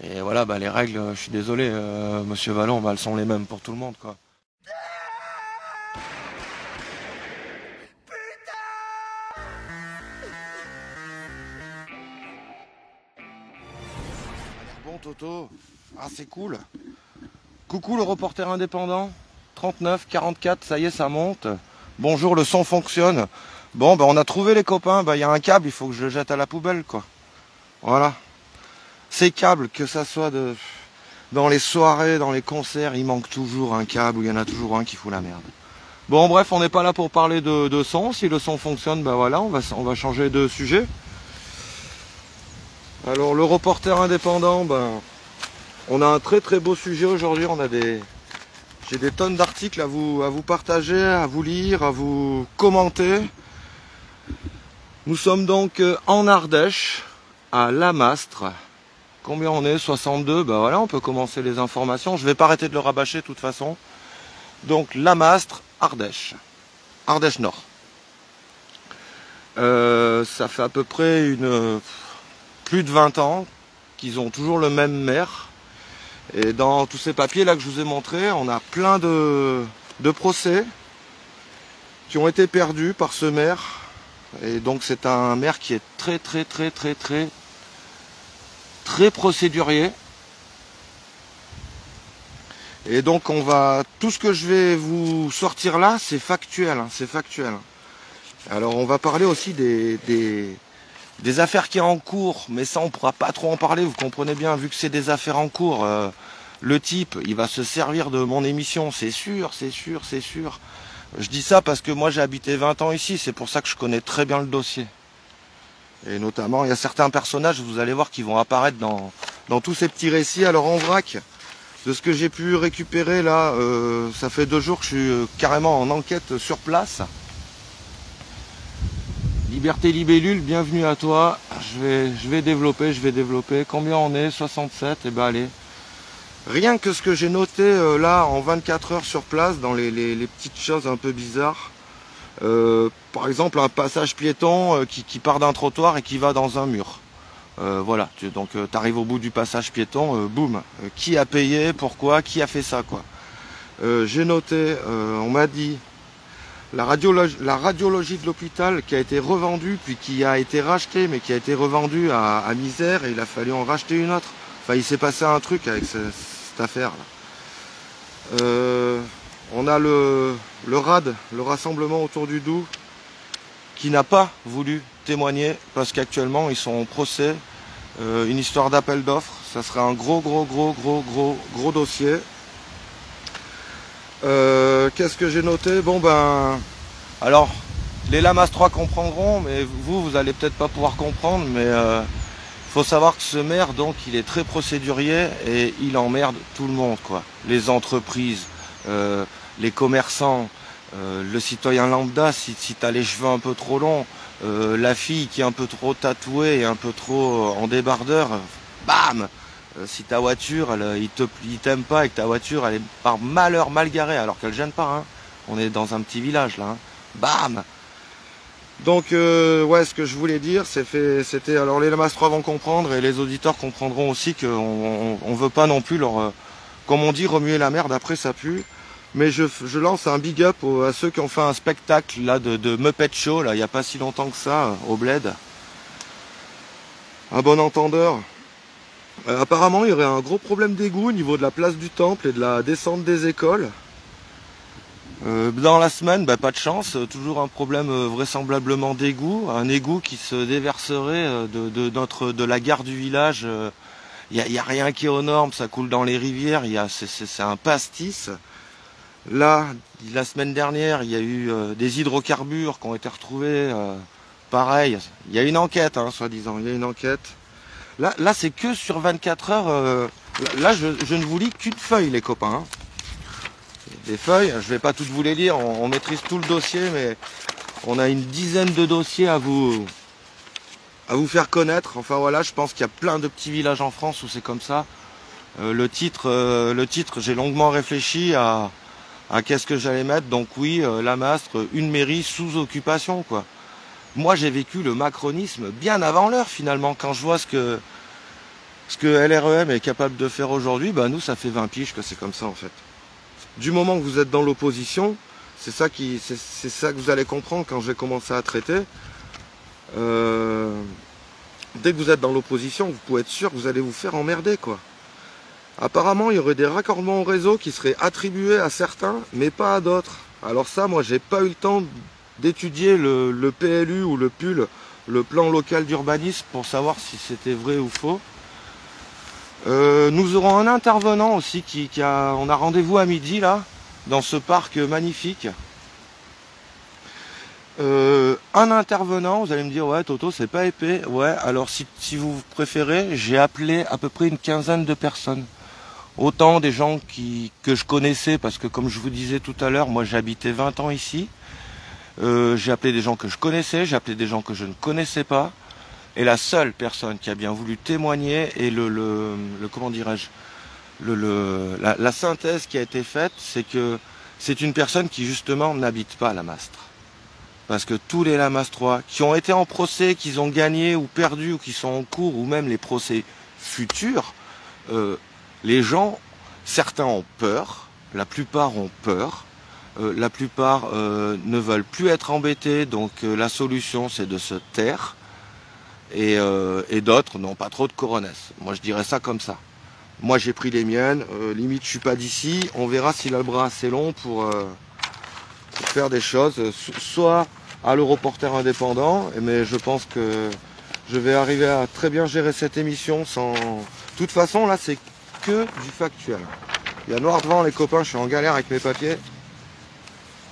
Et voilà, bah, les règles, je suis désolé, monsieur Vallon, bah, elles sont les mêmes pour tout le monde, quoi. Bon, Toto, ah, c'est cool. Coucou le reporter indépendant, 39, 44, ça y est, ça monte. Bonjour, le son fonctionne. Bon, bah, on a trouvé les copains, bah, y a un câble, il faut que je le jette à la poubelle, quoi. Voilà. Ces câbles, que ça soit dans les soirées, dans les concerts, il manque toujours un câble ou il y en a toujours un qui fout la merde. Bon, bref, on n'est pas là pour parler de son. Si le son fonctionne, ben voilà, on va changer de sujet. Alors, le reporter indépendant, ben, on a un très très beau sujet aujourd'hui. J'ai des tonnes d'articles à vous partager, à vous lire, à vous commenter. Nous sommes donc en Ardèche, à Lamastre. Combien on est? 62. Ben voilà, on peut commencer les informations. Je vais pas arrêter de le rabâcher de toute façon. Donc Lamastre, Ardèche. Ardèche Nord. Ça fait à peu près plus de 20 ans qu'ils ont toujours le même maire. Et dans tous ces papiers là que je vous ai montrés, on a plein de procès qui ont été perdus par ce maire. Et donc c'est un maire qui est très procédurier. Et donc tout ce que je vais vous sortir là, c'est factuel, hein, c'est factuel. Alors on va parler aussi des affaires qui sont en cours, mais ça on pourra pas trop en parler, vous comprenez bien, vu que c'est des affaires en cours, le type, il va se servir de mon émission, c'est sûr, c'est sûr, c'est sûr. Je dis ça parce que moi j'ai habité 20 ans ici, c'est pour ça que je connais très bien le dossier. Et notamment, il y a certains personnages, vous allez voir, qui vont apparaître dans tous ces petits récits. Alors en vrac, de ce que j'ai pu récupérer là, ça fait 2 jours que je suis carrément en enquête sur place. Liberté Libellule, bienvenue à toi. Je vais développer. Combien on est? 67, et ben allez. Rien que ce que j'ai noté là en 24 heures sur place, dans les petites choses un peu bizarres. Par exemple, un passage piéton qui part d'un trottoir et qui va dans un mur. Voilà, donc tu arrives au bout du passage piéton, boum. Qui a payé, pourquoi, qui a fait ça, quoi. J'ai noté, on m'a dit, la radiologie de l'hôpital qui a été revendue, puis qui a été rachetée, mais qui a été revendue à misère, et il a fallu en racheter une autre. Enfin, il s'est passé un truc avec cette affaire-là. On a le RAD, le Rassemblement autour du Doubs, qui n'a pas voulu témoigner, parce qu'actuellement, ils sont en procès. Une histoire d'appel d'offres, ça serait un gros dossier. Qu'est-ce que j'ai noté? Bon ben, alors les Lamas 3 comprendront, mais vous allez peut-être pas pouvoir comprendre, mais faut savoir que ce maire, donc, il est très procédurier et il emmerde tout le monde, quoi. Les entreprises, les commerçants, le citoyen lambda, si tu as les cheveux un peu trop longs, la fille qui est un peu trop tatouée et un peu trop en débardeur, bam! Si ta voiture, il t'aime pas et que ta voiture, elle est par malheur mal garée, alors qu'elle gêne pas, hein. On est dans un petit village, là, hein. Bam! Donc, ouais, ce que je voulais dire, c'était, alors les Lamas 3 vont comprendre et les auditeurs comprendront aussi qu'on veut pas non plus leur, comme on dit, remuer la merde, après ça pue. Mais je lance un big up à ceux qui ont fait un spectacle là de Muppet Show, là, il n'y a pas si longtemps que ça, au Bled. Un bon entendeur. Apparemment, il y aurait un gros problème d'égout au niveau de la place du Temple et de la descente des écoles. Dans la semaine, bah, pas de chance, toujours un problème vraisemblablement d'égout, un égout qui se déverserait de la gare du village. Il y a rien qui est aux normes, ça coule dans les rivières, c'est un pastis. Là, la semaine dernière, il y a eu des hydrocarbures qui ont été retrouvés. Pareil, il y a une enquête, hein, soi-disant, il y a une enquête. Là c'est que sur 24 heures. Là, je ne vous lis qu'une feuille, les copains, hein. Des feuilles, je vais pas toutes vous les lire, on maîtrise tout le dossier, mais on a une dizaine de dossiers à vous faire connaître. Enfin voilà, je pense qu'il y a plein de petits villages en France où c'est comme ça. Le titre, j'ai longuement réfléchi à qu'est-ce que j'allais mettre. Donc oui, Lamastre, une mairie sous occupation, quoi. Moi j'ai vécu le macronisme bien avant l'heure finalement, quand je vois ce Ce que LREM est capable de faire aujourd'hui, bah nous ça fait 20 piges que c'est comme ça en fait. Du moment que vous êtes dans l'opposition, c'est ça que vous allez comprendre quand je vais commencer à traiter. Dès que vous êtes dans l'opposition, vous pouvez être sûr que vous allez vous faire emmerder quoi. Apparemment, il y aurait des raccordements au réseau qui seraient attribués à certains, mais pas à d'autres. Alors ça, moi, j'ai pas eu le temps d'étudier le PLU ou le PUL, le plan local d'urbanisme, pour savoir si c'était vrai ou faux. Nous aurons un intervenant aussi on a rendez-vous à midi là, dans ce parc magnifique. Un intervenant, vous allez me dire ouais Toto c'est pas épais. Ouais, alors si vous préférez, j'ai appelé à peu près une quinzaine de personnes. Autant des gens que je connaissais, parce que comme je vous disais tout à l'heure, moi j'ai habité 20 ans ici. J'ai appelé des gens que je connaissais, j'ai appelé des gens que je ne connaissais pas. Et la seule personne qui a bien voulu témoigner et comment dirais-je, la synthèse qui a été faite, c'est que c'est une personne qui justement n'habite pas à la Mastre. Parce que tous les Lamas 3 qui ont été en procès, qu'ils ont gagné ou perdu, ou qui sont en cours, ou même les procès futurs, les gens, certains ont peur, la plupart ont peur, la plupart ne veulent plus être embêtés, donc la solution c'est de se taire, et d'autres n'ont pas trop de coronesse. Moi je dirais ça comme ça. Moi j'ai pris les miennes, limite je suis pas d'ici, on verra s'il a le bras assez long pour faire des choses, soit à le reporter indépendant, mais je pense que je vais arriver à très bien gérer cette émission sans... De toute façon là c'est que du factuel. Il y a noir devant les copains, je suis en galère avec mes papiers.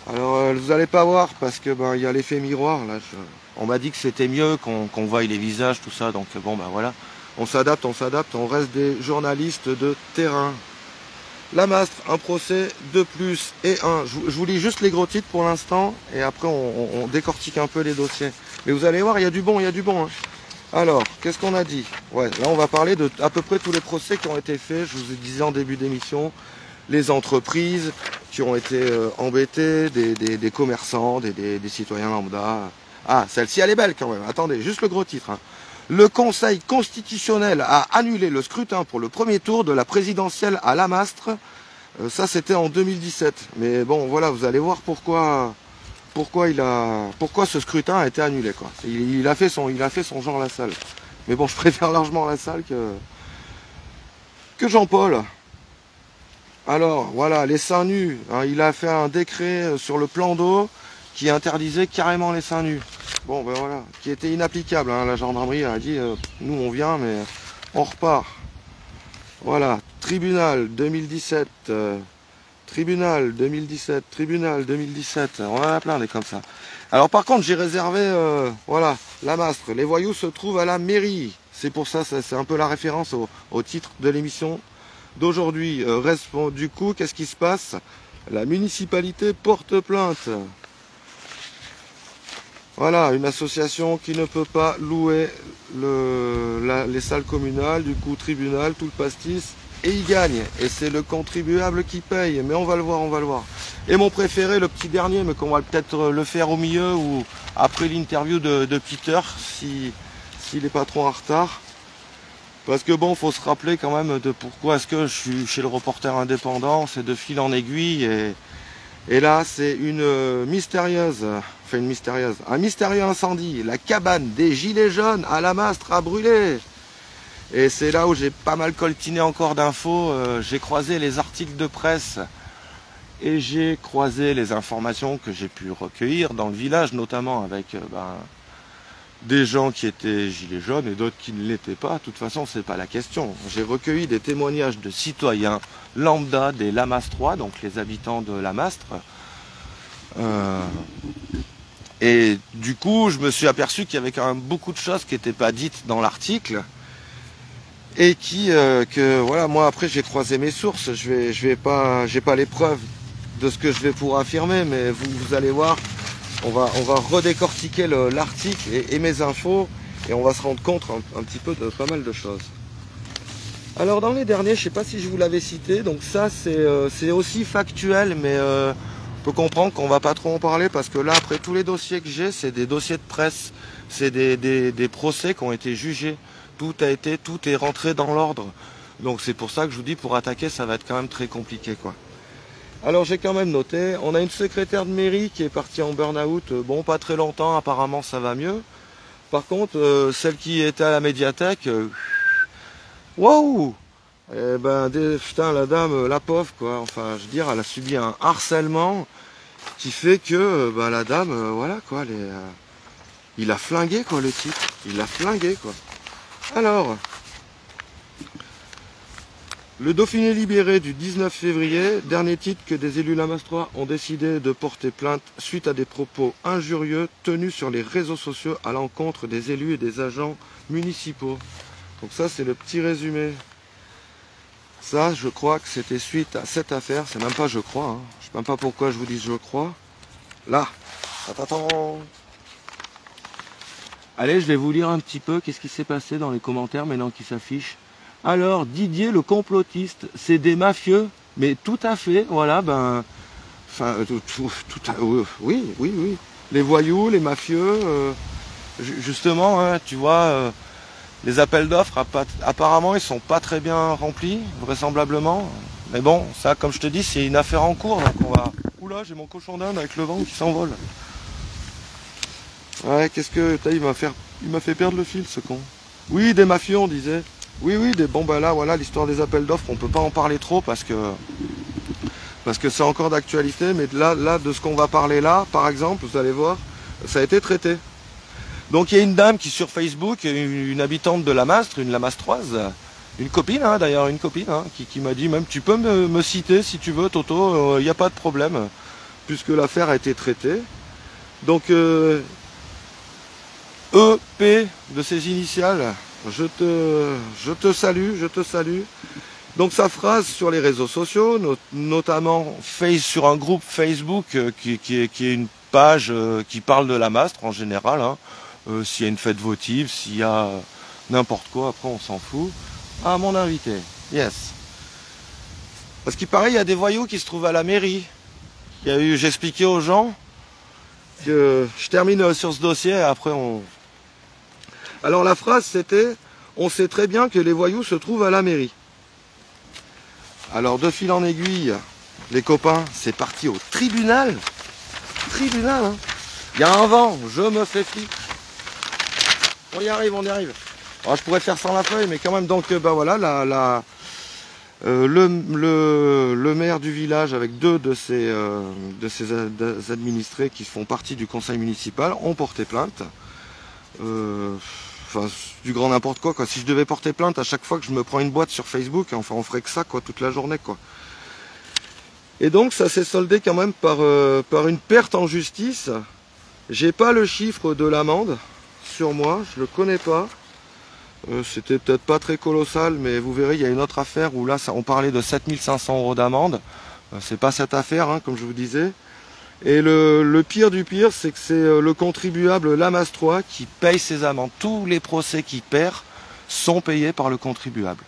Alors vous allez pas voir parce que il y a l'effet miroir là. On m'a dit que c'était mieux qu'on voie les visages, tout ça, donc bon voilà. On s'adapte, on reste des journalistes de terrain. La Mastre, un procès de plus et un. Je vous lis juste les gros titres pour l'instant et après on décortique un peu les dossiers. Mais vous allez voir, il y a du bon, hein. Alors, qu'est-ce qu'on a dit? Ouais, là on va parler de à peu près tous les procès qui ont été faits, je vous ai disais en début d'émission, les entreprises qui ont été embêtées, des commerçants, des citoyens lambda. Ah, celle-ci elle est belle quand même, attendez, juste le gros titre. Hein. Le Conseil constitutionnel a annulé le scrutin pour le premier tour de la présidentielle à La Mastre. Ça c'était en 2017. Mais bon voilà, vous allez voir pourquoi ce scrutin a été annulé quoi. Il a fait son genre la salle. Mais bon, je préfère largement la salle que Jean-Paul. Alors voilà, les seins nus, hein, il a fait un décret sur le plan d'eau qui interdisait carrément les seins nus. Bon ben voilà, qui était inapplicable, hein. La gendarmerie a dit nous on vient mais on repart. Voilà, tribunal 2017, tribunal 2017, tribunal 2017, on en a plein des comme ça. Alors par contre j'ai réservé, voilà, la Mastre, les voyous se trouvent à la mairie. C'est pour ça, c'est un peu la référence au titre de l'émission d'aujourd'hui. Du coup, qu'est-ce qui se passe? La municipalité porte plainte. Voilà, une association qui ne peut pas louer les salles communales, du coup tribunal, tout le pastis, et il gagne. Et c'est le contribuable qui paye, mais on va le voir, on va le voir. Et mon préféré, le petit dernier, mais qu'on va peut-être le faire au milieu ou après l'interview de Peter, s'il n'est pas trop en retard. Parce que bon, faut se rappeler quand même de pourquoi est-ce que je suis chez le reporter indépendant, c'est de fil en aiguille et là c'est un mystérieux incendie, la cabane des gilets jaunes à La Mastre a brûlé. Et c'est là où j'ai pas mal coltiné encore d'infos, j'ai croisé les articles de presse et j'ai croisé les informations que j'ai pu recueillir dans le village, notamment avec des gens qui étaient gilets jaunes et d'autres qui ne l'étaient pas. De toute façon, c'est pas la question. J'ai recueilli des témoignages de citoyens lambda des Lamas 3, donc les habitants de La Mastre. Et du coup, je me suis aperçu qu'il y avait quand même beaucoup de choses qui n'étaient pas dites dans l'article. Et voilà, moi après j'ai croisé mes sources. J'ai pas les preuves de ce que je vais pour affirmer, mais vous allez voir. On va redécortiquer l'article et mes infos et on va se rendre compte un petit peu de pas mal de choses. Alors dans les derniers, je ne sais pas si je vous l'avais cité, donc ça c'est aussi factuel, mais on peut comprendre qu'on ne va pas trop en parler parce que là après tous les dossiers que j'ai, c'est des dossiers de presse, c'est des procès qui ont été jugés Tout est rentré dans l'ordre. Donc c'est pour ça que je vous dis, pour attaquer, ça va être quand même très compliqué, quoi. Alors j'ai quand même noté, on a une secrétaire de mairie qui est partie en burn-out, bon pas très longtemps, apparemment ça va mieux. Par contre, celle qui était à la médiathèque, waouh, eh ben, putain, la dame, la pauvre, quoi. Enfin, je veux dire, elle a subi un harcèlement qui fait que, bah, la dame, voilà, quoi, il a flingué, quoi, le type. Il a flingué, quoi. Alors, le Dauphiné libéré du 19 février, dernier titre que des élus lamastrois ont décidé de porter plainte suite à des propos injurieux tenus sur les réseaux sociaux à l'encontre des élus et des agents municipaux. Donc ça, c'est le petit résumé. Ça, je crois que c'était suite à cette affaire. C'est même pas je crois. Hein. Je sais même pas pourquoi je vous dis je crois. Là. Attends. Allez, je vais vous lire un petit peu qu'est-ce qui s'est passé dans les commentaires maintenant qui s'affichent. Alors, Didier le complotiste, c'est des mafieux, mais tout à fait, voilà, ben... Enfin, oui. Les voyous, les mafieux, justement, hein, tu vois... les appels d'offres, apparemment, ils sont pas très bien remplis, vraisemblablement. Mais bon, ça, comme je te dis, c'est une affaire en cours, donc on va... Oula, j'ai mon cochon d'Inde avec le vent qui s'envole. Ouais, qu'est-ce que... Il m'a fait perdre le fil, ce con. Oui, des mafieux, on disait. Oui, bon, bah là, voilà, l'histoire des appels d'offres, on peut pas en parler trop parce que c'est encore d'actualité. Mais là, de ce qu'on va parler là, par exemple, vous allez voir, ça a été traité. Donc il y a une dame qui sur Facebook, une habitante de Lamastre, une Lamastroise, une copine hein, d'ailleurs, une copine, hein, qui m'a dit même tu peux me citer si tu veux Toto, il n'y a pas de problème, puisque l'affaire a été traitée. Donc EP de ses initiales, je te salue. Donc sa phrase sur les réseaux sociaux, notamment sur un groupe Facebook qui est une page qui parle de Lamastre en général, hein. S'il y a une fête votive, s'il y a n'importe quoi, après on s'en fout. Ah, mon invité, yes. Parce qu'il paraît, il y a des voyous qui se trouvent à la mairie. J'expliquais aux gens que je termine sur ce dossier et après on... Alors la phrase c'était, on sait très bien que les voyous se trouvent à la mairie. Alors de fil en aiguille, les copains, c'est parti au tribunal. Tribunal, hein. Il y a un vent, je me fais flic. On y arrive. Alors, je pourrais faire sans la feuille, mais quand même, donc, bah voilà, le maire du village, avec deux de ses administrés qui font partie du conseil municipal, ont porté plainte. Enfin, du grand n'importe quoi. Si je devais porter plainte à chaque fois que je me prends une boîte sur Facebook, enfin, on ferait que ça, quoi, toute la journée, quoi. Et donc, ça s'est soldé quand même par une perte en justice. J'ai pas le chiffre de l'amende sur moi, je le connais pas. C'était peut-être pas très colossal, mais vous verrez, il y a une autre affaire où là, on parlait de 7500 € d'amende. C'est pas cette affaire, hein, comme je vous disais. Et le pire du pire, c'est que c'est le contribuable Lamastrois qui paye ses amendes. Tous les procès qu'il perd sont payés par le contribuable.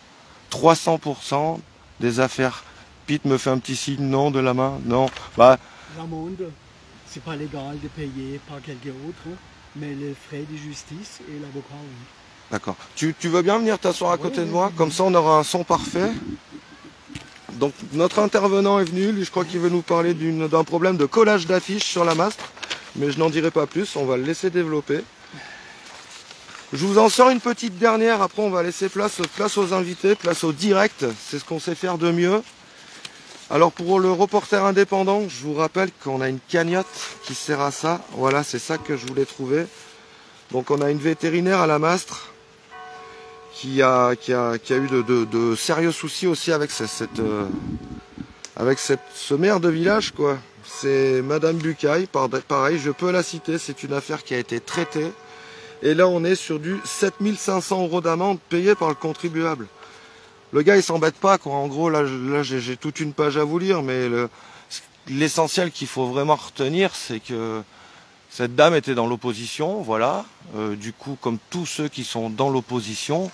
300% des affaires. Pete me fait un petit signe, non, de la main, non. Bah, l'amende, c'est pas légal de payer par quelqu'un d'autre, mais les frais de justice et l'avocat, oui. D'accord. Tu veux bien venir t'asseoir à côté de moi? Comme ça, on aura un son parfait. Donc, notre intervenant est venu. Lui, je crois qu'il veut nous parler d'un problème de collage d'affiches sur Lamastre. Mais je n'en dirai pas plus. On va le laisser développer. Je vous en sors une petite dernière. Après, on va laisser place aux invités, place au direct. C'est ce qu'on sait faire de mieux. Alors, pour le reporter indépendant, je vous rappelle qu'on a une cagnotte qui sert à ça. Voilà, c'est ça que je voulais trouver. Donc, on a une vétérinaire à Lamastre qui a eu de sérieux soucis aussi avec ce maire de village, quoi. C'est Madame Bucaille, pareil, je peux la citer, c'est une affaire qui a été traitée. Et là, on est sur du 7500 € d'amende payée par le contribuable. Le gars, il s'embête pas, quoi. En gros, là j'ai toute une page à vous lire, mais l'essentiel qu'il faut vraiment retenir, c'est que cette dame était dans l'opposition, voilà. Du coup, comme tous ceux qui sont dans l'opposition,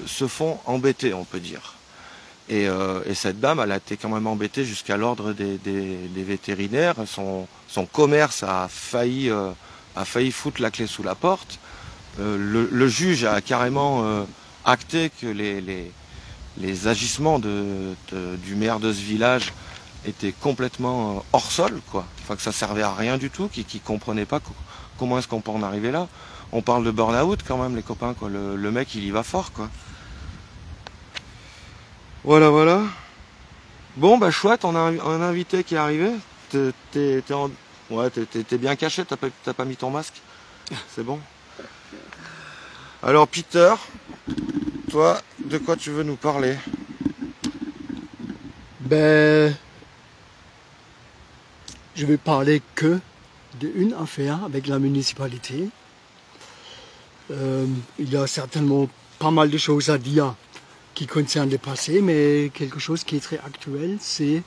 se font embêter, on peut dire. Et cette dame, elle a été quand même embêtée jusqu'à l'ordre des vétérinaires. Son commerce a failli foutre la clé sous la porte. Le juge a carrément acté que les agissements du maire de ce village étaient complètement hors sol, quoi. Enfin, que ça servait à rien du tout, qui comprenaient pas comment est-ce qu'on peut en arriver là. On parle de burn-out quand même, les copains, quoi. Le mec, il y va fort, quoi. Voilà, voilà. Bon, bah chouette, on a un invité qui est arrivé. T'es bien caché, t'as pas mis ton masque. C'est bon. Alors Peter, toi, de quoi tu veux nous parler? Ben, je vais parler que d'une affaire avec la municipalité. Il y a certainement pas mal de choses à dire qui concernent le passé, mais quelque chose qui est très actuel, c'est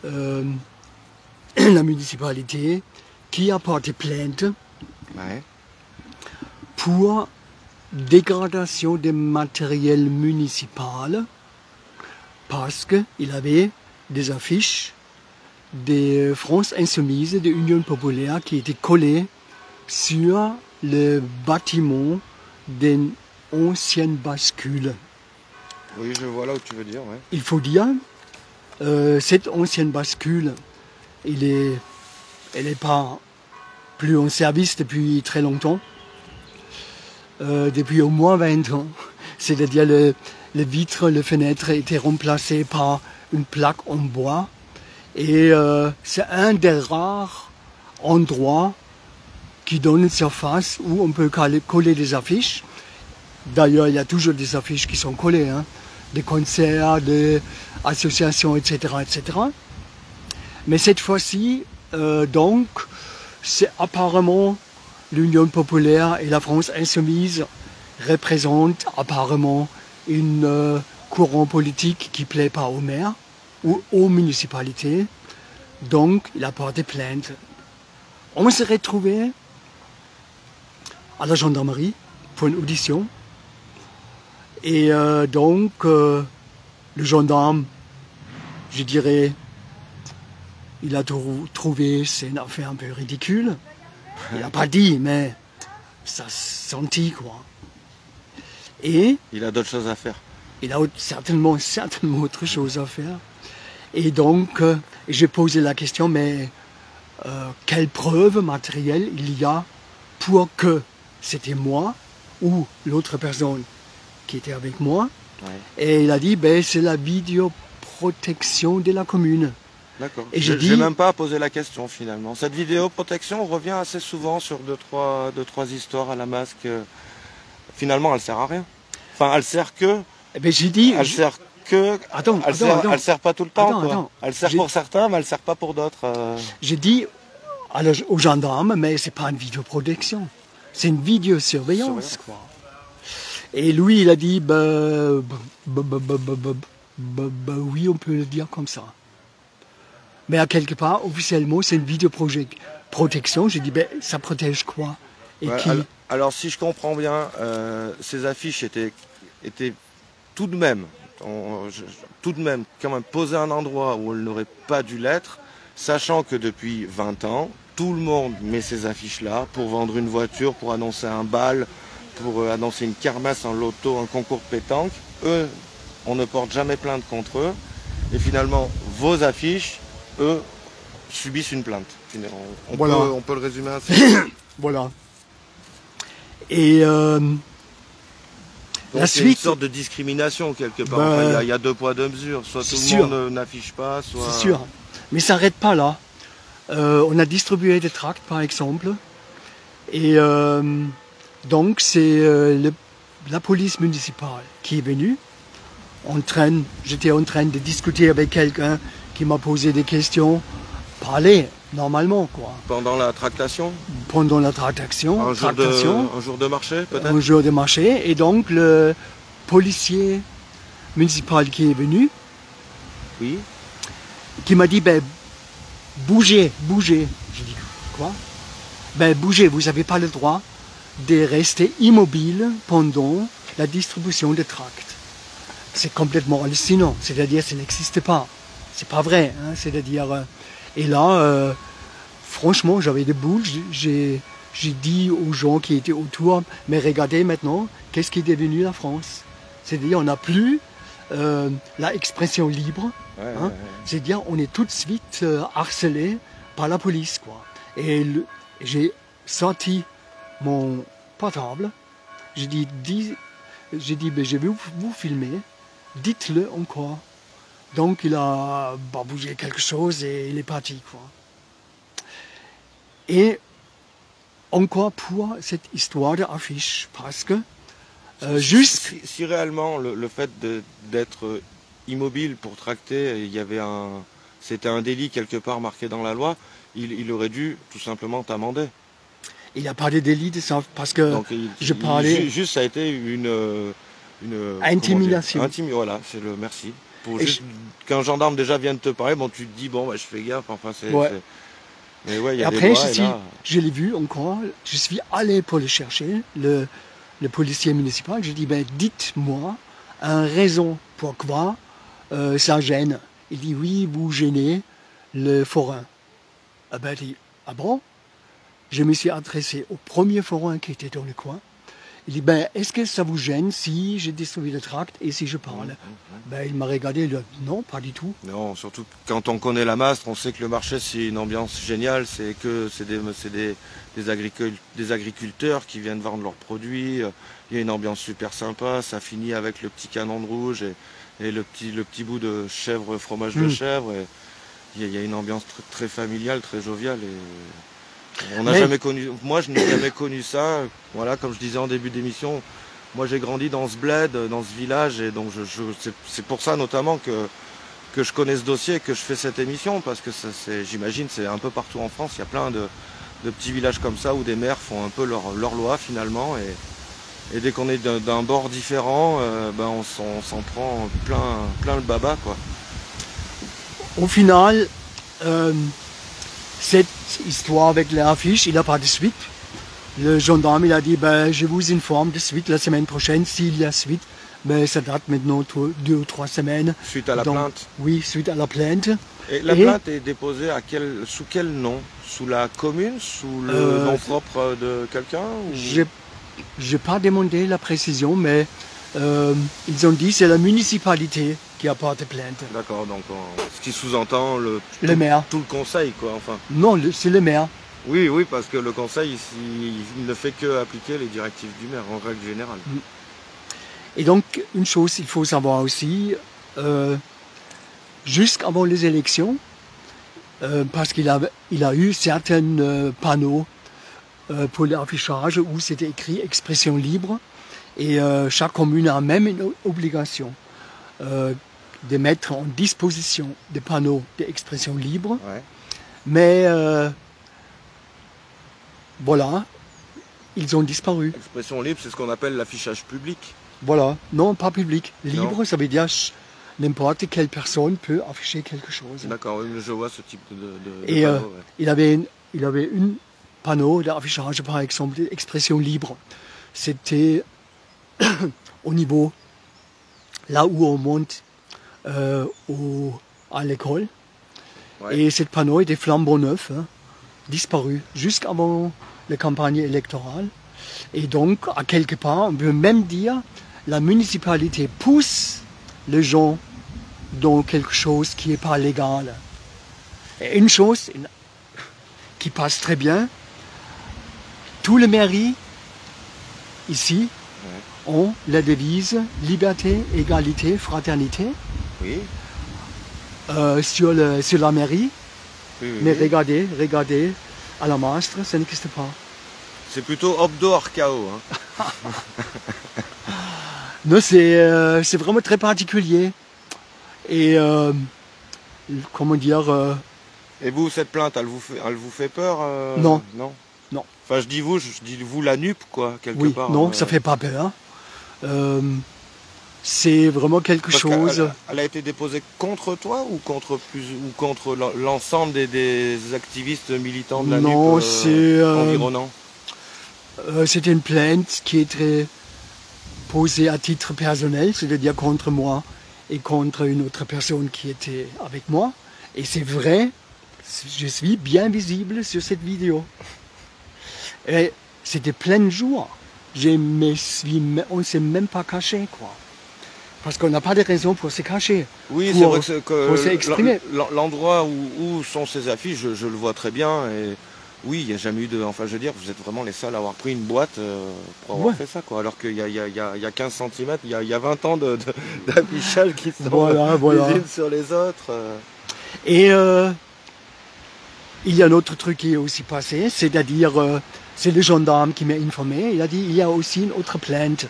la municipalité qui a porté plainte pour dégradation des matériels municipal parce qu'il avait des affiches des France Insoumise de l'Union populaire qui étaient collées sur le bâtiment d'une ancienne bascule. Oui, je vois là où tu veux dire. Ouais. Il faut dire, cette ancienne bascule, elle n'est pas plus en service depuis très longtemps, depuis au moins 20 ans. C'est-à-dire les vitres, les fenêtres étaient remplacées par une plaque en bois. Et c'est un des rares endroits qui donne une surface où on peut coller des affiches. D'ailleurs, il y a toujours des affiches qui sont collées, hein, des concerts, des associations, etc., etc. Mais cette fois-ci, donc, c'est apparemment l'Union populaire et la France insoumise représentent apparemment une courant politique qui ne plaît pas au maire ou aux municipalités. Donc, il a porté plainte. On s'est retrouvé à la gendarmerie pour une audition. Et donc, le gendarme, je dirais, il a trouvé c'est une affaire un peu ridicule. Il n'a pas dit, mais ça se sentit, quoi. Et il a d'autres choses à faire. Il a certainement autre chose à faire. Et donc, j'ai posé la question, mais quelle preuve matérielle il y a pour que c'était moi ou l'autre personne qui était avec moi. Ouais. Et il a dit, ben, c'est la vidéoprotection de la commune. D'accord. Je n'ai même pas posé la question finalement. Cette vidéoprotection revient assez souvent sur deux, trois histoires à la masque. Finalement, elle sert à rien. Enfin, elle sert que... Eh ben, j'ai dit... Elle sert que... Elle sert pas tout le temps, quoi. Elle sert pour certains, mais elle sert pas pour d'autres. J'ai dit aux gendarmes, mais c'est pas une vidéoprotection. C'est une vidéosurveillance, quoi. Et lui, il a dit, oui, on peut le dire comme ça. Mais à quelque part, officiellement, c'est une vidéoprotection. J'ai dit, ben, ça protège quoi? Et ouais, qui... alors, si je comprends bien, ces affiches étaient tout de même quand même posées à un endroit où elles n'auraient pas dû l'être, sachant que depuis 20 ans, tout le monde met ces affiches-là pour vendre une voiture, pour annoncer un bal, pour annoncer une kermesse, un loto, un concours de pétanque. Eux, on ne porte jamais plainte contre eux. Et finalement, vos affiches, eux, subissent une plainte. Voilà. On peut le résumer ainsi. Voilà. Et la suite, une sorte de discrimination quelque part. Enfin, il y a deux poids, deux mesures. Soit tout le monde n'affiche pas, soit... C'est sûr. Mais ça n'arrête pas là. On a distribué des tracts, par exemple. Et donc, c'est la police municipale qui est venue. J'étais en train de discuter avec quelqu'un qui m'a posé des questions. Parler, normalement, quoi. Pendant la tractation? Pendant la tractation. Un jour de marché, peut-être? Un jour de marché. Et donc, le policier municipal qui est venu, oui, qui m'a dit, ben, bougez. J'ai dit, quoi? Ben, bougez, vous n'avez pas le droit de rester immobile pendant la distribution des tracts. C'est complètement hallucinant. C'est-à-dire, ça n'existe pas. C'est pas vrai. Hein? C'est-à-dire... Et là, franchement, j'avais des boules. J'ai dit aux gens qui étaient autour, mais regardez maintenant, qu'est-ce qui est devenu la France? C'est-à-dire on n'a plus la expression libre. Ouais, Hein. C'est-à-dire on est tout de suite harcelé par la police, quoi. Et j'ai sorti mon portable. J'ai dit, ben, je vais vous filmer. Dites-le encore. Donc il a bougé quelque chose et il est parti, quoi. Et encore pour cette histoire d'affiche, parce que juste... Si réellement le fait d'être immobile pour tracter, c'était un délit quelque part marqué dans la loi, il aurait dû tout simplement t'amender. Il n'y a pas de délit de ça, parce que Donc, je parlais... Juste, ça a été une intimidation. Voilà, c'est le merci. Pour Et juste qu'un gendarme déjà vienne te parler, bon, tu te dis, bon, bah, je fais gaffe, enfin, Ouais. Mais ouais, il y Et a après, des lois, et là... je l'ai vu encore, je suis allé pour le chercher, le policier municipal, je dis, ben, dites-moi une raison pourquoi ça gêne. Il dit, oui, vous gênez le forain. Ah ben, il dit, ah bon? Je me suis adressé au premier forain qui était dans le coin. Il dit, ben, est-ce que ça vous gêne si j'ai détruit le tract et si je parle? Ben, il m'a regardé, il a dit, non, pas du tout. Non, surtout quand on connaît la Mastre, on sait que le marché c'est une ambiance géniale, c'est des agriculteurs qui viennent vendre leurs produits, il y a une ambiance super sympa, ça finit avec le petit canon de rouge et le petit bout de chèvre, fromage de chèvre, et il y a une ambiance très familiale, très joviale. On n'a jamais connu, moi je n'ai jamais connu ça, voilà, comme je disais en début d'émission, moi j'ai grandi dans ce bled, dans ce village, et donc c'est pour ça notamment que je connais ce dossier, que je fais cette émission, parce que j'imagine c'est un peu partout en France, il y a plein de petits villages comme ça où des maires font un peu leur loi finalement, et dès qu'on est d'un bord différent, ben on s'en prend plein le baba, quoi. Au final, cette histoire avec l'affiche, il n'a pas de suite. Le gendarme, il a dit, ben, je vous informe de suite la semaine prochaine, s'il y a suite. Mais ça date maintenant 2 ou 3 semaines. Suite à la plainte? Oui, suite à la plainte. Et la plainte est déposée sous quel nom? Sous la commune? Sous le nom propre de quelqu'un? Je n'ai pas demandé la précision, mais ils ont dit que c'est la municipalité qui a porté plainte. D'accord, donc ce qui sous-entend le maire. Tout le conseil, quoi, enfin. Non, c'est le maire. Oui, parce que le conseil, il ne fait que appliquer les directives du maire, en règle générale. Et donc, une chose, il faut savoir aussi, jusqu'avant les élections, parce qu'il a eu certains panneaux pour l'affichage où c'était écrit « expression libre », et chaque commune a même une obligation de mettre en disposition des panneaux d'expression libre. Ouais. Mais voilà, ils ont disparu. L'expression libre, c'est ce qu'on appelle l'affichage public. Voilà, non, pas public. Libre, non. Ça veut dire n'importe quelle personne peut afficher quelque chose. D'accord, je vois ce type de Et panneau, ouais. il avait un panneau d'affichage, par exemple, d'expression libre. C'était au niveau, là où on monte à l'école. Ouais. Et ce panneau était flambant neuf, hein, disparu, jusqu'avant la campagne électorale. Et donc, à quelque part, on peut même dire la municipalité pousse les gens dans quelque chose qui n'est pas légal. Et une chose qui passe très bien, tous les mairies ici ont la devise liberté, égalité, fraternité. Oui. Sur la mairie. Oui. Mais regardez, à la Mastre, ça n'existe pas. C'est plutôt Obdo Arcao. Hein. Non, c'est vraiment très particulier. Et comment dire... Et vous, cette plainte, elle vous fait peur Non. Non. Enfin, je dis vous la nupe, quoi, quelque part. Non, ça fait pas peur. C'est vraiment quelque chose... Elle a été déposée contre toi ou contre l'ensemble des activistes militants de la NUP environnants? C'était une plainte qui était posée à titre personnel, c'est-à-dire contre moi et contre une autre personne qui était avec moi. Et c'est vrai, je suis bien visible sur cette vidéo. Et c'était plein jour. On ne s'est même pas caché, quoi. Parce qu'on n'a pas de raison pour se cacher. Oui, c'est vrai que s'exprimer. L'endroit où sont ces affiches, je le vois très bien. Et oui, il n'y a jamais eu de... Enfin, je veux dire, vous êtes vraiment les seuls à avoir pris une boîte pour avoir fait ça, quoi. Alors qu'il y a 15 cm, il y a 20 ans d'affichage qui sont les unes sur les autres. Et il y a un autre truc qui est aussi passé, c'est-à-dire, c'est le gendarme qui m'a informé. Il a dit, il y a aussi une autre plainte.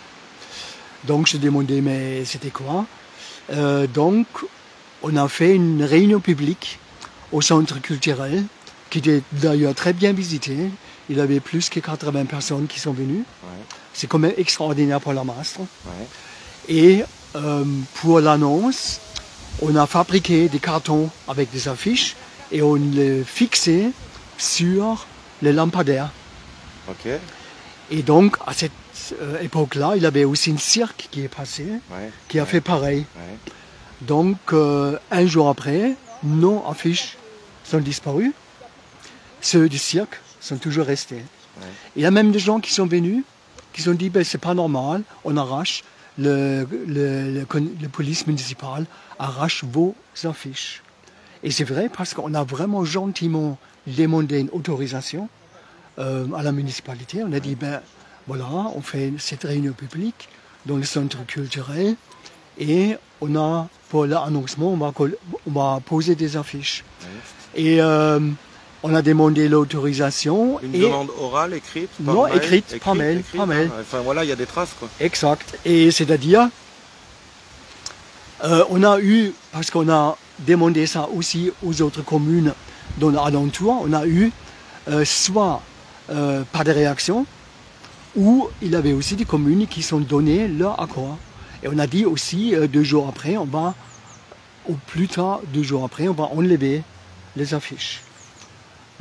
Donc je demandais, mais c'était quoi? Donc on a fait une réunion publique au centre culturel, qui était d'ailleurs très bien visité. Il y avait plus que 80 personnes qui sont venues. Ouais. C'est quand même extraordinaire pour la Mastre. Ouais. Et pour l'annonce, on a fabriqué des cartons avec des affiches et on les fixait sur les lampadaires. Okay. Et donc à cette époque-là, il y avait aussi une cirque qui est passé, qui a fait pareil. Ouais. Donc un jour après, nos affiches sont disparues. Ceux du cirque sont toujours restés. Ouais. Il y a même des gens qui sont venus, qui se sont dit, ben, c'est pas normal, on arrache, le police municipale arrache vos affiches. Et c'est vrai parce qu'on a vraiment gentiment demandé une autorisation à la municipalité. On a dit, ben voilà, on fait cette réunion publique dans le centre culturel et on a, pour l'annoncement, on va poser des affiches. Ouais. Et on a demandé l'autorisation. Une demande orale, écrite? Non, écrite, par mail. Enfin voilà, il y a des traces, quoi. Exact. Et c'est-à-dire, on a eu, parce qu'on a demandé ça aussi aux autres communes dans l'alentour, on a eu soit pas de réaction, ou il y avait aussi des communes qui sont données leur accord. Et on a dit aussi, 2 jours après, on va, ou plus tard, 2 jours après, on va enlever les affiches.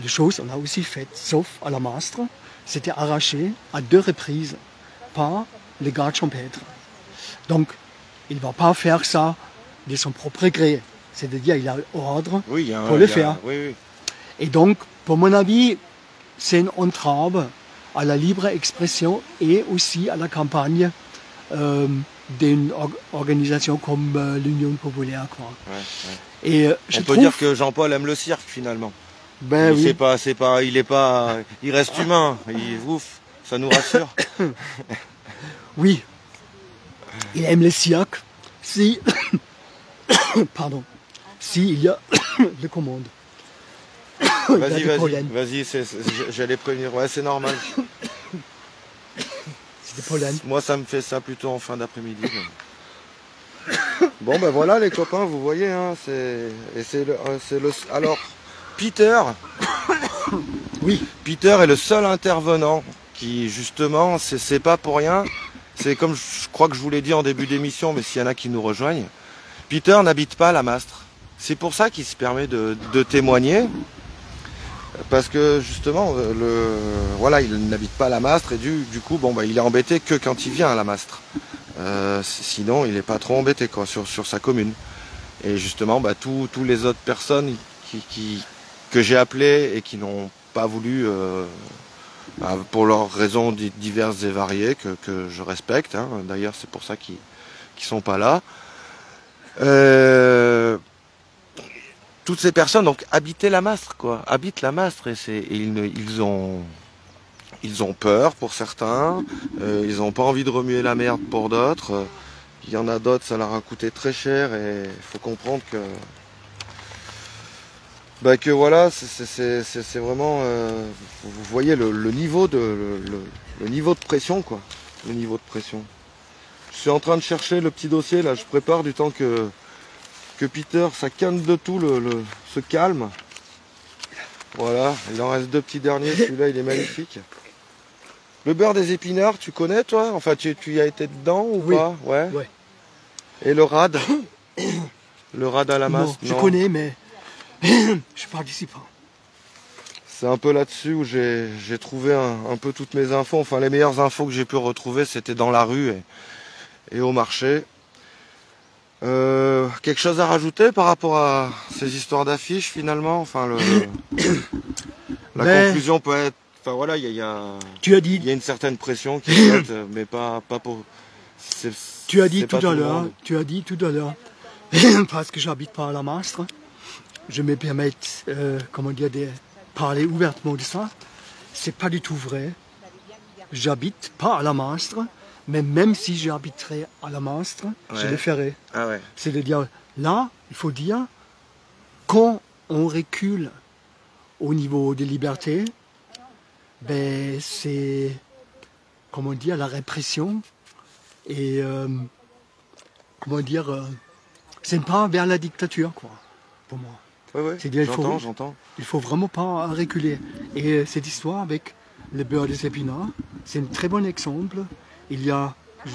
Les choses, on a aussi fait, sauf à la Mastre, c'était arraché à 2 reprises par les gardes champêtres. Donc, il ne va pas faire ça de son propre gré. C'est-à-dire, il a ordre pour le faire. Oui. Et donc, pour mon avis, c'est une entrave à la libre expression et aussi à la campagne d'une organisation comme l'Union populaire, quoi. Ouais. Et on peut dire que Jean-Paul aime le cirque, finalement. Ben oui. Il reste humain. Ouf, ça nous rassure. Oui. Il aime le cirque. Si, pardon, s'il y a des commandes. Vas-y, j'allais prévenir. Ouais, c'est normal. C'est des pollens. Moi, ça me fait ça plutôt en fin d'après-midi. Bon, ben voilà, les copains, vous voyez, hein, alors, Peter, oui. Peter est le seul intervenant qui, justement, c'est pas pour rien. C'est comme je crois que je vous l'ai dit en début d'émission, mais s'il y en a qui nous rejoignent, Peter n'habite pas à la Mastre. C'est pour ça qu'il se permet de témoigner. Parce que justement, voilà, il n'habite pas à la Mastre et du coup, bon, bah, il est embêté que quand il vient à la Mastre. Sinon, il n'est pas trop embêté, quoi, sur sa commune. Et justement, bah, tous les autres personnes que j'ai appelées et qui n'ont pas voulu, pour leurs raisons diverses et variées, que je respecte, hein. D'ailleurs c'est pour ça qu'ils sont pas là. Toutes ces personnes donc habitaient la Mastre, quoi, habitent la Mastre et ils ont peur pour certains, ils n'ont pas envie de remuer la merde pour d'autres. Il y en a d'autres, ça leur a coûté très cher et il faut comprendre que voilà, c'est vraiment, vous voyez le niveau de pression, quoi, le niveau de pression. Je suis en train de chercher le petit dossier là, je prépare du temps que Peter, sa canne de tout se calme. Voilà, il en reste 2 petits derniers, celui-là il est magnifique. Le beurre des épinards, tu connais toi? Enfin, tu y as été dedans ou pas? Ouais. Et le rad? Le rad à la masse? Non, je connais, mais je participe pas. C'est un peu là-dessus où j'ai trouvé un peu toutes mes infos. Enfin, les meilleures infos que j'ai pu retrouver, c'était dans la rue et au marché. Quelque chose à rajouter par rapport à ces histoires d'affiches finalement? Enfin, la conclusion peut être... Enfin voilà, il y a une certaine pression qui est faite, mais pas pour... Tu as dit c'est tout pas à le l'heure, monde. tu as dit tout à l'heure, parce que j'habite pas à la Mastre, je me permets, comment dire, de parler ouvertement de ça. C'est pas du tout vrai. J'habite pas à la Mastre, mais même si j'habiterais à la Mastre, je Ouais. le ferais. Ah ouais. C'est-à-dire, là, il faut dire, quand on recule au niveau des libertés, ben, c'est, comment dire, la répression et, comment dire, c'est pas vers la dictature, quoi, pour moi. Ouais, ouais. C'est-à-dire, J'entends. il faut vraiment pas reculer. Et cette histoire avec le beurre des épinards, c'est un très bon exemple. Il y a...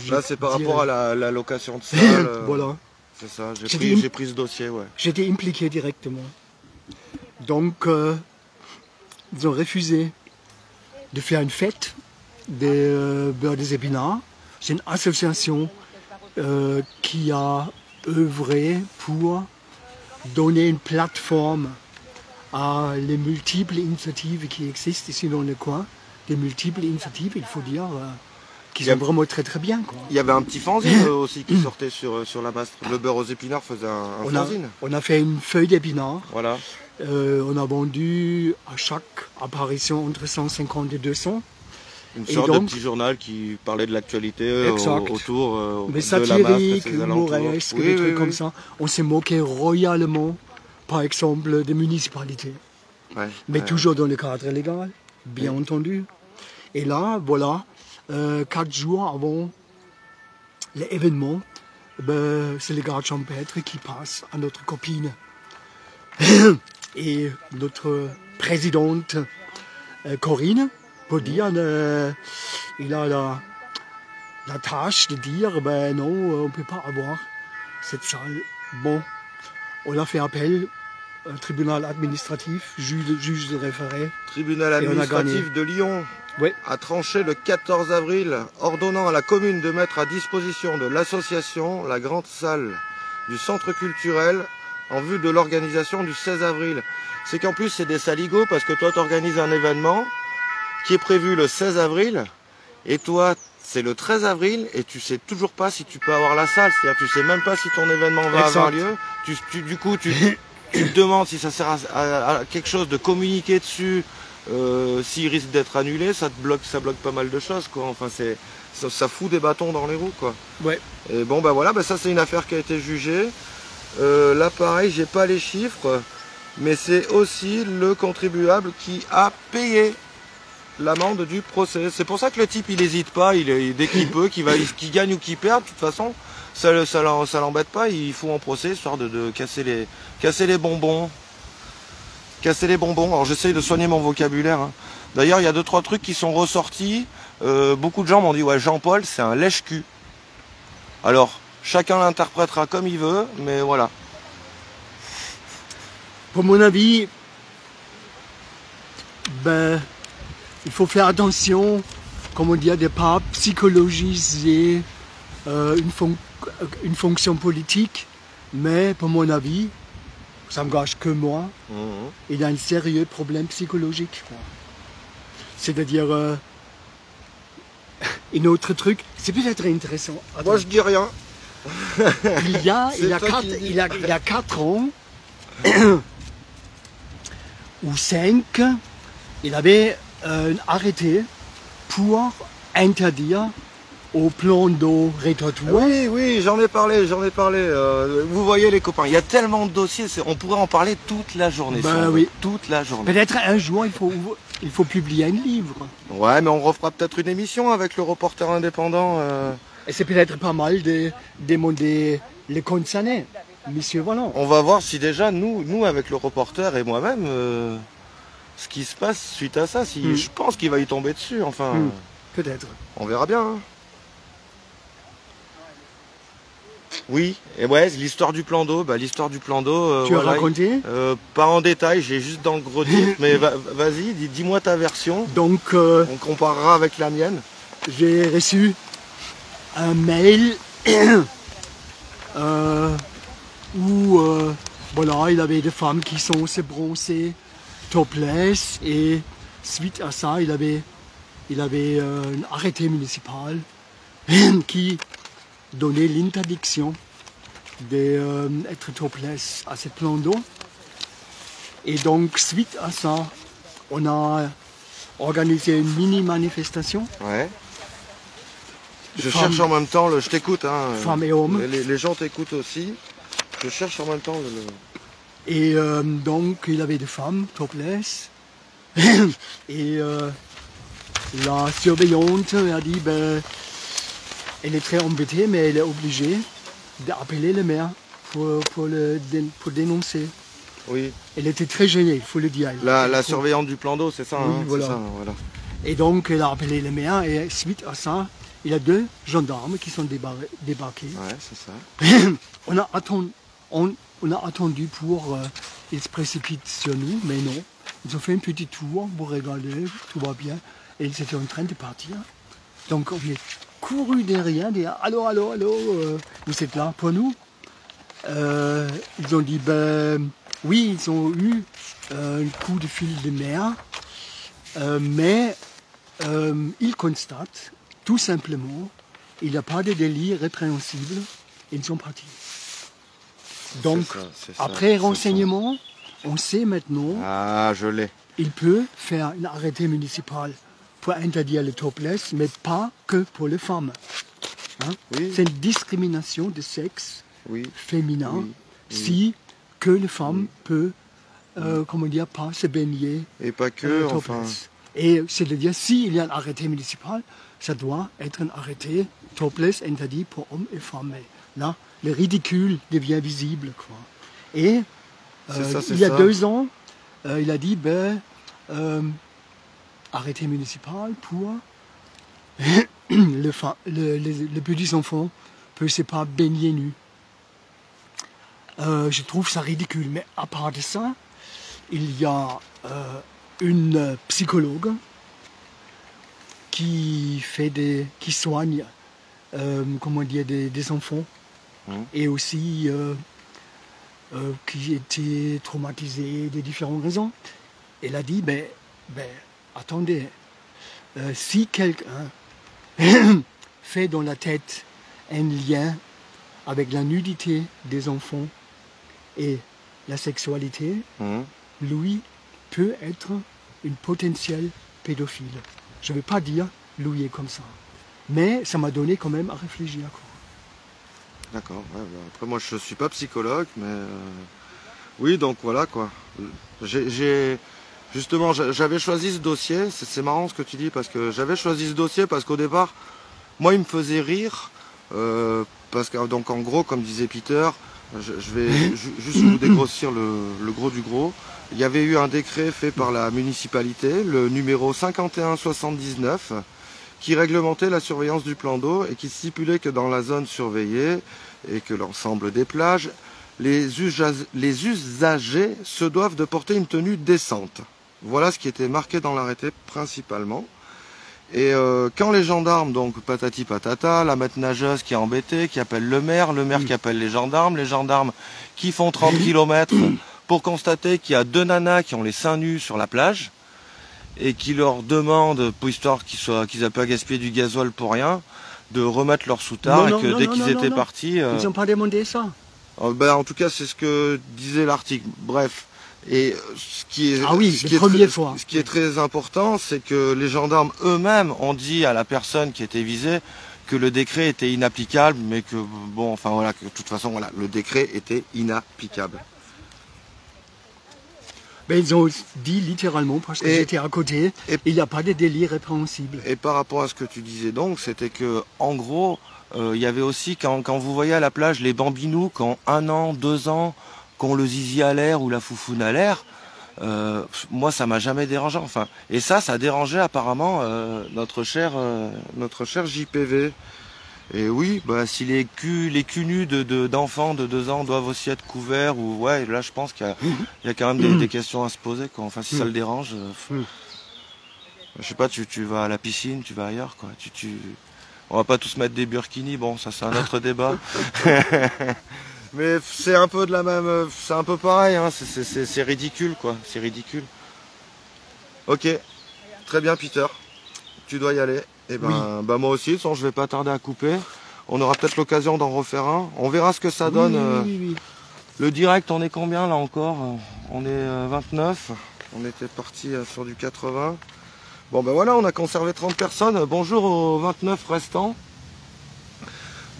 Là, c'est par rapport à la location de salle. Voilà. C'est ça, C'était j'ai pris ce dossier, ouais. J'étais impliqué directement. Donc, ils ont refusé de faire une fête des beurre des épinards. C'est une association qui a œuvré pour donner une plateforme à les multiples initiatives qui existent ici dans le coin. Des multiples initiatives, il faut dire, qui Il y a- sont vraiment très très bien, quoi. Il y avait un petit fanzine aussi qui sortait sur la Mastre. Le beurre aux épinards faisait un fanzine. On a fait une feuille d'épinards. Voilà. On a vendu à chaque apparition entre 150 et 200. Une Et sorte donc- de petit journal qui parlait de l'actualité Exact. autour Mais de la Mastre et satirique, ses alentours. humoresque, Oui, des oui, trucs oui. comme ça. On s'est moqué royalement, par exemple, des municipalités. Ouais, Mais ouais. toujours dans le cadre légal, bien entendu. Et là, voilà, 4 jours avant l'événement, ben, c'est les gardes champêtres qui passent à notre copine. Et notre présidente Corinne, pour dire, il a la tâche de dire, ben non, on ne peut pas avoir cette salle. Bon, on a fait appel au tribunal administratif, juge de référé. Tribunal Et on a administratif de Lyon Oui. a tranché le 14 avril, ordonnant à la commune de mettre à disposition de l'association la grande salle du centre culturel en vue de l'organisation du 16 avril. C'est qu'en plus c'est des saligots parce que toi tu organises un événement qui est prévu le 16 avril et toi c'est le 13 avril et tu sais toujours pas si tu peux avoir la salle. C'est-à-dire tu sais même pas si ton événement va Exact. avoir lieu. Du coup tu te demandes si ça sert à quelque chose de communiquer dessus. S'il risque d'être annulé, ça bloque pas mal de choses, quoi. Enfin, ça fout des bâtons dans les roues, quoi. Ouais. Et bon, bah voilà, bah ça c'est une affaire qui a été jugée. Là, pareil, j'ai pas les chiffres, mais c'est aussi le contribuable qui a payé l'amende du procès. C'est pour ça que le type, il hésite pas, dès qu'il peut, qu'il gagne ou qu'il perd, de toute façon, ça l'embête pas. Il fout en procès histoire de casser les bonbons. Casser les bonbons. Alors j'essaye de soigner mon vocabulaire. Hein. D'ailleurs, il y a 2-3 trucs qui sont ressortis. Beaucoup de gens m'ont dit ouais, Jean-Paul, c'est un lèche-cul. Alors, chacun l'interprétera comme il veut, mais voilà. Pour mon avis, ben, il faut faire attention, comment dire, de ne pas psychologiser une fonction politique, mais pour mon avis, ça me gâche que moi, il y a un sérieux problème psychologique. Quoi. C'est-à-dire, un autre truc, c'est peut-être intéressant. Attends. Moi, je dis rien. Il y a toi qui le dis. 4 ans, ou 5, il avait arrêté pour interdire au plan d'eau rétortoire. Oui, j'en ai parlé. Vous voyez les copains, il y a tellement de dossiers, on pourrait en parler toute la journée. Ben si on veut. oui. Toute la journée. Peut-être un jour, il faut publier un livre. Ouais, mais on refera peut-être une émission avec le reporter indépendant. Et c'est peut-être pas mal de demander les concernés, monsieur Valland. On va voir si déjà, nous avec le reporter et moi-même, ce qui se passe suite à ça, si je pense qu'il va y tomber dessus, enfin, Peut-être. on verra bien. Hein. Oui, et ouais, l'histoire du plan d'eau, Tu as voilà, raconté pas en détail, j'ai juste dans le gros titre, mais vas-y, dis-moi ta version, Donc, on comparera avec la mienne. j'ai reçu un mail où voilà, il avait des femmes qui sont se bronzer topless et suite à ça, il avait un arrêté municipal qui donné l'interdiction d'être topless à ce plan d'eau. Et donc, suite à ça, on a organisé une mini-manifestation. Ouais. Je Femmes- cherche en même temps, je t'écoute. Hein. Femmes et hommes. Les gens t'écoutent aussi. Je cherche en même temps Et donc, il y avait des femmes topless. Et la surveillante a dit, ben, elle est très embêtée, mais elle est obligée d'appeler le maire pour dénoncer. Oui. Elle était très gênée, il faut le dire. La surveillante du plan d'eau, c'est ça, Oui, hein, voilà. c'est ça, voilà. Et donc, elle a appelé le maire, et suite à ça, il y a 2 gendarmes qui sont débarqués. Ouais, c'est ça. On a attendu pour qu'ils se précipitent sur nous, mais non. Ils ont fait un petit tour pour regarder, tout va bien. Et ils étaient en train de partir. Donc on est couru derrière, dire allô, allô, allô, vous êtes là pour nous? Ils ont dit, ben oui, ils ont eu un coup de fil de mer, mais ils constatent tout simplement il n'y a pas de délit répréhensible, et ils sont partis. Donc, c'est ça, après c'est renseignement, on sait maintenant Ah, je l'ai. il peut faire un arrêté municipal pour interdire le topless, mais pas que pour les femmes. Hein? Oui. C'est une discrimination de sexe Oui. féminin Oui. si que les femmes peuvent, comment dire, pas se baigner Et pas que, topless. enfin. Et c'est-à-dire, s'il y a un arrêté municipal, ça doit être un arrêté topless interdit pour hommes et femmes. Mais là, le ridicule devient visible, quoi. Et il y a 2 ans, il a dit, ben, arrêté municipal pour les petits enfants ne peuvent pas baigner nus. Je trouve ça ridicule, mais à part de ça, il y a une psychologue qui soigne comment dire, des enfants et aussi qui étaient traumatisés de différentes raisons. Elle a dit, ben attendez, si quelqu'un fait dans la tête un lien avec la nudité des enfants et la sexualité, lui peut être une potentielle pédophile. Je ne vais pas dire Louis est comme ça, mais ça m'a donné quand même à réfléchir, quoi. D'accord. Ouais, bah, après, moi, je suis pas psychologue, mais oui, donc voilà quoi. Justement, j'avais choisi ce dossier. C'est marrant ce que tu dis parce que j'avais choisi ce dossier parce qu'au départ, moi, il me faisait rire parce que donc en gros, comme disait Peter, je vais juste vous dégrossir le gros du gros. Il y avait eu un décret fait par la municipalité, le numéro 5179, qui réglementait la surveillance du plan d'eau et qui stipulait que dans la zone surveillée et que l'ensemble des plages, les usagers se doivent de porter une tenue décente. Voilà ce qui était marqué dans l'arrêté principalement. Et quand les gendarmes, donc patati patata, la maître nageuse qui est embêtée, qui appelle le maire qui appelle les gendarmes qui font 30 km pour constater qu'il y a 2 nanas qui ont les seins nus sur la plage et qui leur demandent, pour histoire qu'ils aient pas gaspillé du gasoil pour rien, de remettre leur soutard et que dès qu'ils étaient partis... Ils n'ont pas demandé ça. En tout cas, c'est ce que disait l'article. Bref. Et ce qui est très important, c'est que les gendarmes eux-mêmes ont dit à la personne qui était visée que le décret était inapplicable, mais que bon, enfin voilà, que de toute façon, voilà, le décret était inapplicable. Mais ils ont dit littéralement, parce que j'étais à côté, il n'y a pas de délit répréhensible. Et par rapport à ce que tu disais donc, c'était que en gros, il y avait aussi, quand vous voyez à la plage les bambinous, qui ont 1 an, 2 ans, qui ont le zizi à l'air ou la foufoune à l'air, moi ça m'a jamais dérangé. Enfin, et ça dérangeait apparemment notre cher JPV. Et oui, bah, si les culs nus d'enfants de 2 ans doivent aussi être couverts, ou ouais, là je pense qu'il y a quand même des questions à se poser, quoi. Enfin, si ça le dérange, je sais pas, tu vas à la piscine, tu vas ailleurs, quoi. On va pas tous mettre des burkinis, bon, ça c'est un autre débat. Mais c'est un peu de la même, c'est un peu pareil, hein. C'est ridicule, quoi. C'est ridicule. Ok, très bien, Peter. Tu dois y aller. Et ben, moi aussi, de toute façon, je vais pas tarder à couper. On aura peut-être l'occasion d'en refaire un. On verra ce que ça donne. Oui. Le direct, on est combien là encore? On est 29. On était parti sur du 80. Bon ben voilà, on a conservé 30 personnes. Bonjour aux 29 restants.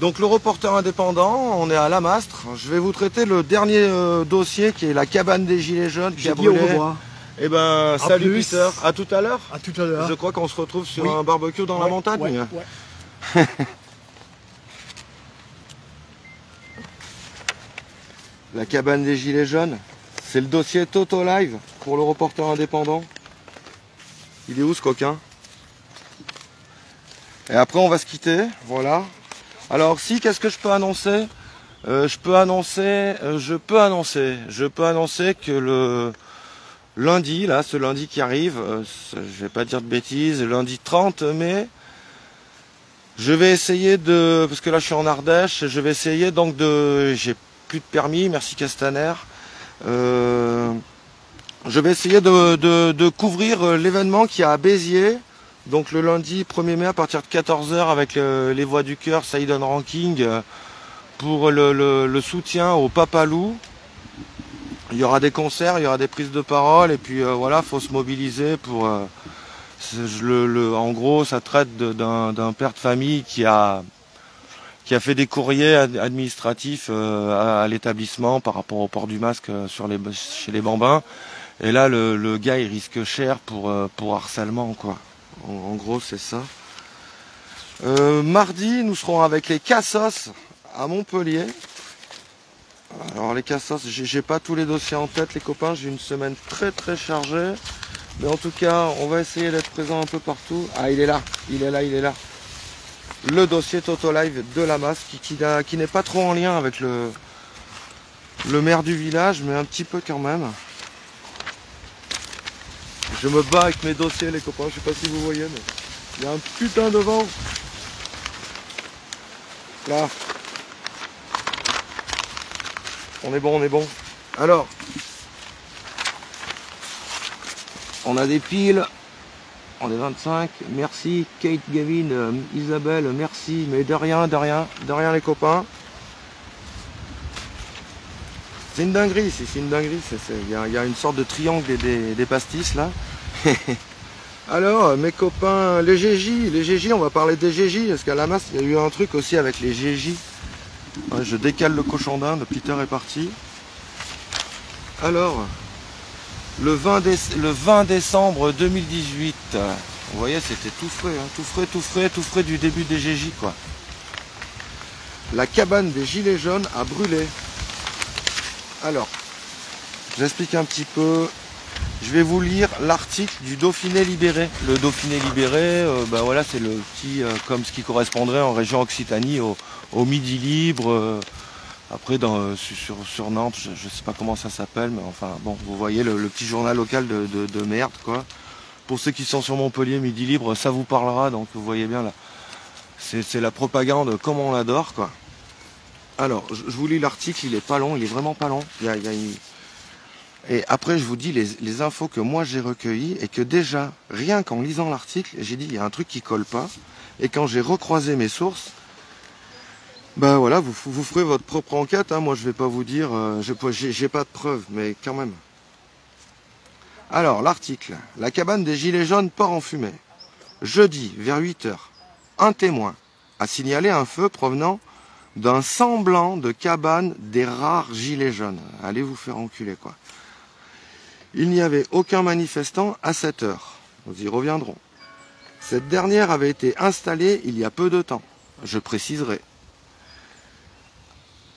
Donc le reporter indépendant, on est à Lamastre. Je vais vous traiter le dernier dossier qui est la cabane des Gilets jaunes qui a brûlé. Au revoir. Eh ben salut plus. Peter, à tout à l'heure. À tout à l'heure. Je crois qu'on se retrouve sur un barbecue dans la montagne. Ouais. La cabane des Gilets jaunes, c'est le dossier Toto Live pour le reporter indépendant. Il est où ce coquin? Et après on va se quitter, voilà. Alors si, qu'est-ce que je peux annoncer? Je peux annoncer que le lundi, là, ce lundi qui arrive, je vais pas dire de bêtises, lundi 30 mai, je vais essayer de, parce que là je suis en Ardèche, je vais essayer donc de, j'ai plus de permis, merci Castaner, je vais essayer de couvrir l'événement qui a à Béziers, donc le lundi 1er mai à partir de 14 h avec les Voix du Cœur, Saïdon Ranking, pour le soutien au Papalou. Il y aura des concerts, il y aura des prises de parole, et puis voilà, faut se mobiliser pour... en gros, ça traite d'un père de famille qui a fait des courriers administratifs à l'établissement par rapport au port du masque chez les bambins. Et là, le gars, il risque cher pour harcèlement, quoi. En gros, c'est ça. Mardi, nous serons avec les Cassos à Montpellier. Alors les Cassos, j'ai pas tous les dossiers en tête, les copains. J'ai une semaine très très chargée. Mais en tout cas, on va essayer d'être présent un peu partout. Ah, il est là. Le dossier Toto Live de Lamastre qui n'est pas trop en lien avec le maire du village, mais un petit peu quand même. Je me bats avec mes dossiers, les copains, je sais pas si vous voyez, mais il y a un putain de vent. Là. On est bon. Alors, on a des piles. On est 25. Merci Kate, Gavin, Isabelle, merci. Mais de rien les copains. C'est une dinguerie ici, c'est une dinguerie. Il y a une sorte de triangle des pastis là. Alors, mes copains, les GJ, on va parler des GJ, parce qu'à la masse, il y a eu un truc aussi avec les GJ. Ouais, je décale le cochon d'Inde, Peter est parti. Alors, le 20 décembre 2018, vous voyez, c'était tout frais du début des GJ, quoi. La cabane des Gilets jaunes a brûlé. Alors, j'explique un petit peu. Je vais vous lire l'article du Dauphiné libéré. Le Dauphiné libéré, ben voilà, c'est le petit, comme ce qui correspondrait en région Occitanie au Midi libre. Après, sur Nantes, je ne sais pas comment ça s'appelle, mais enfin, bon, vous voyez le petit journal local de merde, quoi. Pour ceux qui sont sur Montpellier, Midi libre, ça vous parlera, donc vous voyez bien là. C'est la propagande comme on l'adore, quoi. Alors, je vous lis l'article, il est pas long, il est vraiment pas long. Et après, je vous dis les infos que moi j'ai recueillies et que déjà, rien qu'en lisant l'article, j'ai dit il y a un truc qui colle pas. Et quand j'ai recroisé mes sources, ben voilà, vous ferez votre propre enquête. Hein. Moi, je vais pas vous dire, j'ai pas de preuves, mais quand même. Alors, l'article. La cabane des Gilets jaunes part en fumée. Jeudi, vers 8 h, un témoin a signalé un feu provenant d'un semblant de cabane des rares Gilets jaunes. Allez vous faire enculer, quoi. Il n'y avait aucun manifestant à cette heure. Nous y reviendrons. Cette dernière avait été installée il y a peu de temps. Je préciserai.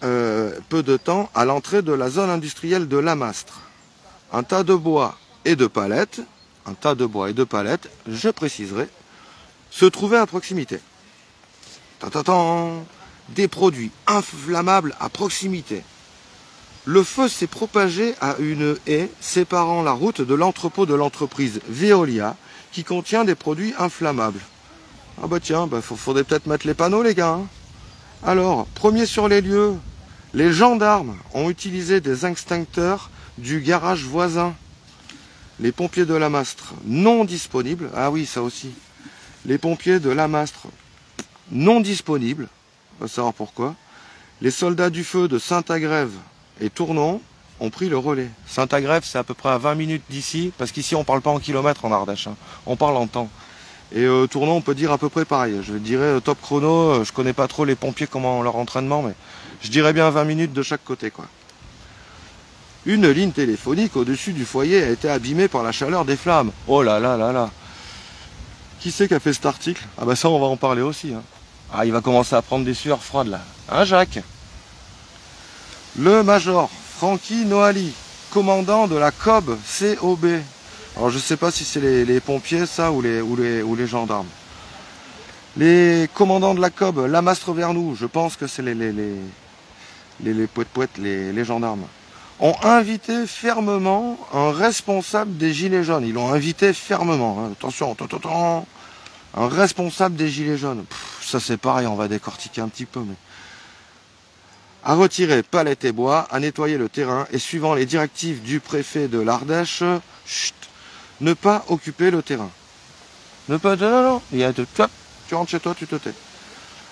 Peu de temps à l'entrée de la zone industrielle de Lamastre. Un tas de bois et de palettes, je préciserai, se trouvaient à proximité. Des produits inflammables à proximité. Le feu s'est propagé à une haie séparant la route de l'entrepôt de l'entreprise Veolia qui contient des produits inflammables. Ah bah tiens, faudrait peut-être mettre les panneaux les gars. Hein. Alors, premier sur les lieux, les gendarmes ont utilisé des extincteurs du garage voisin. Les pompiers de Lamastre non disponibles, ah oui ça aussi, les pompiers de Lamastre non disponibles, on va savoir pourquoi. Les soldats du feu de Saint-Agrève et Tournon ont pris le relais. Saint-Agrève, c'est à peu près à 20 minutes d'ici, parce qu'ici on parle pas en kilomètres en Ardèche, hein. On parle en temps. Et Tournon, on peut dire à peu près pareil. Je dirais top chrono, je connais pas trop les pompiers, comment leur entraînement, mais je dirais bien 20 minutes de chaque côté, quoi. Une ligne téléphonique au-dessus du foyer a été abîmée par la chaleur des flammes. Oh là là là là. Qui c'est qui a fait cet article? Ah bah ça, on va en parler aussi, hein. Ah, il va commencer à prendre des sueurs froides là. Hein, Jacques? Le major Francky Noali, commandant de la COB COB. Alors je sais pas si c'est les pompiers ça ou les gendarmes. Les commandants de la COB, Lamastre-Vernoux, je pense que c'est les poètes, les gendarmes, ont invité fermement un responsable des Gilets jaunes. Ils l'ont invité fermement. Hein. Attention, un responsable des Gilets jaunes. Ça c'est pareil, on va décortiquer un petit peu. Mais... à retirer palettes et bois, à nettoyer le terrain et suivant les directives du préfet de l'Ardèche, ne pas occuper le terrain. Ne pas... non, il y a de... tu rentres chez toi, tu te tais.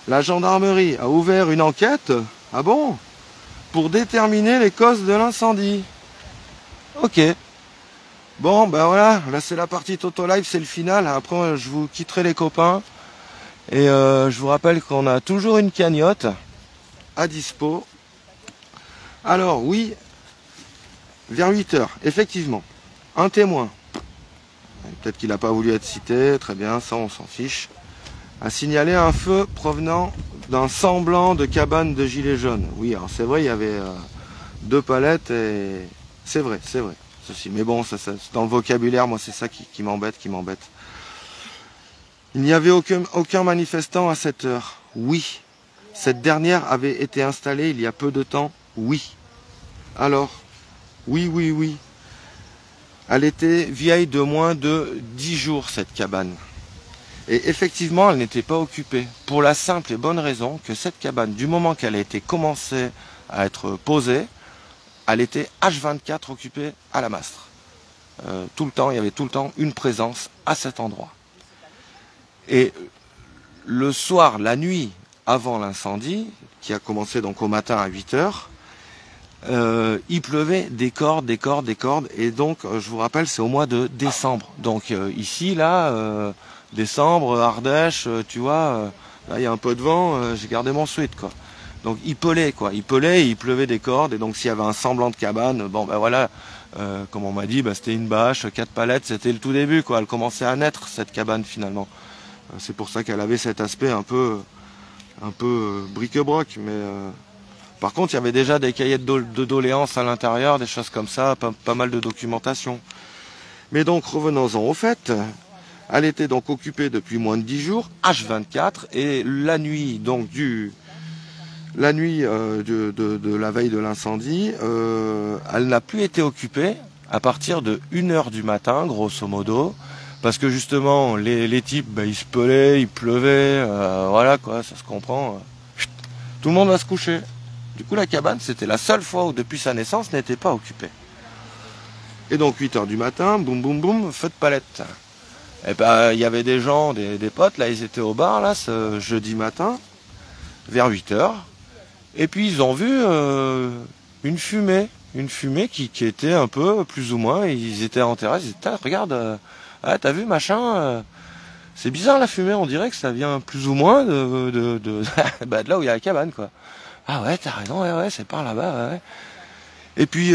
La gendarmerie a ouvert une enquête, ah bon, pour déterminer les causes de l'incendie. Ok. Bon, ben voilà, là c'est la partie Toto Live, c'est le final. Après, je vous quitterai les copains. Et je vous rappelle qu'on a toujours une cagnotte à dispo. Alors oui, vers 8 h, effectivement, un témoin, peut-être qu'il n'a pas voulu être cité, très bien, ça on s'en fiche, a signalé un feu provenant d'un semblant de cabane de gilets jaunes. Oui, alors c'est vrai, il y avait 2 palettes et c'est vrai, ceci. Mais bon, ça, dans le vocabulaire, moi c'est ça qui m'embête, Il n'y avait aucun manifestant à cette heure. Oui. Cette dernière avait été installée il y a peu de temps. Oui. Alors, oui. Elle était vieille de moins de 10 jours, cette cabane. Et effectivement, elle n'était pas occupée. Pour la simple et bonne raison que cette cabane, du moment qu'elle a été commencée à être posée, elle était H24 occupée à la mastre. Tout le temps, il y avait tout le temps une présence à cet endroit. Et le soir, la nuit, avant l'incendie, qui a commencé donc au matin à 8 h, il pleuvait des cordes, et donc je vous rappelle, c'est au mois de décembre. Donc ici, là, décembre, Ardèche, tu vois, là il y a un peu de vent, j'ai gardé mon sweat, quoi. Donc il pelait, quoi, il pleuvait des cordes, et donc s'il y avait un semblant de cabane, bon ben voilà, comme on m'a dit, ben, c'était une bâche, 4 palettes, c'était le tout début, quoi. Elle commençait à naître, cette cabane, finalement. C'est pour ça qu'elle avait cet aspect un peu bric-broc, mais par contre il y avait déjà des cahiers de doléances à l'intérieur, des choses comme ça, pas mal de documentation. Mais donc revenons-en au fait, elle était donc occupée depuis moins de 10 jours, H24, et la nuit donc de la veille de l'incendie, elle n'a plus été occupée à partir de 1 h du matin, grosso modo. Parce que justement, les types, ben, ils se pelaient, il pleuvait, voilà quoi, ça se comprend. Tout le monde va se coucher. Du coup, la cabane, c'était la seule fois où, depuis sa naissance, n'était pas occupée. Et donc, 8 h du matin, boum, boum, boum, feu de palette. Et ben, il y avait des gens, des potes, là, ils étaient au bar, là, ce jeudi matin, vers 8 h. Et puis, ils ont vu une fumée qui était un peu, plus ou moins, ils étaient en terrasse, ils disaient, regarde... ah, t'as vu, machin, c'est bizarre la fumée, on dirait que ça vient plus ou moins de là où il y a la cabane, quoi. Ah ouais, t'as raison, ouais, c'est par là-bas, ouais. Et puis,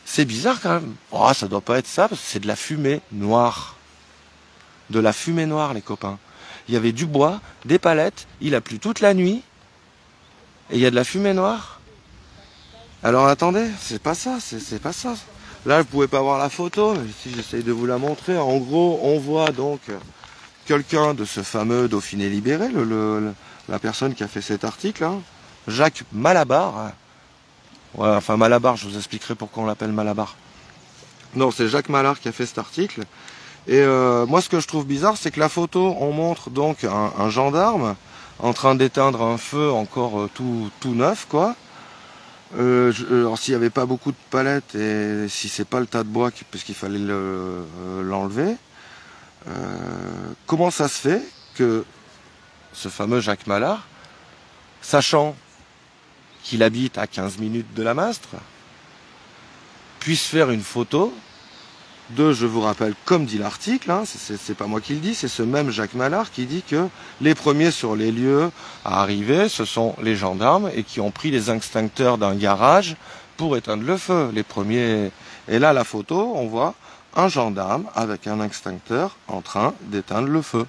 c'est bizarre quand même. Oh, ça doit pas être ça, parce que c'est de la fumée noire. De la fumée noire, les copains. Il y avait du bois, des palettes, il a plu toute la nuit, et il y a de la fumée noire. Alors attendez, c'est pas ça, c'est pas ça. Là, vous pouvez pas voir la photo, mais si j'essaye de vous la montrer, en gros, on voit donc quelqu'un de ce fameux Dauphiné libéré, la personne qui a fait cet article, hein, Jacques Malabar. Ouais, enfin Malabar, je vous expliquerai pourquoi on l'appelle Malabar. Non, c'est Jacques Malard qui a fait cet article. Et moi, ce que je trouve bizarre, c'est que la photo, on montre donc un gendarme en train d'éteindre un feu encore tout neuf, quoi. Alors s'il n'y avait pas beaucoup de palettes et si c'est pas le tas de bois puisqu'il fallait l'enlever, comment ça se fait que ce fameux Jacques Malard sachant qu'il habite à 15 minutes de la Mastre, puisse faire une photo de, je vous rappelle, comme dit l'article, hein, c'est pas moi qui le dis, c'est ce même Jacques Mallard qui dit que les premiers sur les lieux à arriver, ce sont les gendarmes et qui ont pris les extincteurs d'un garage pour éteindre le feu. Les premiers. Et là, la photo, on voit un gendarme avec un extincteur en train d'éteindre le feu.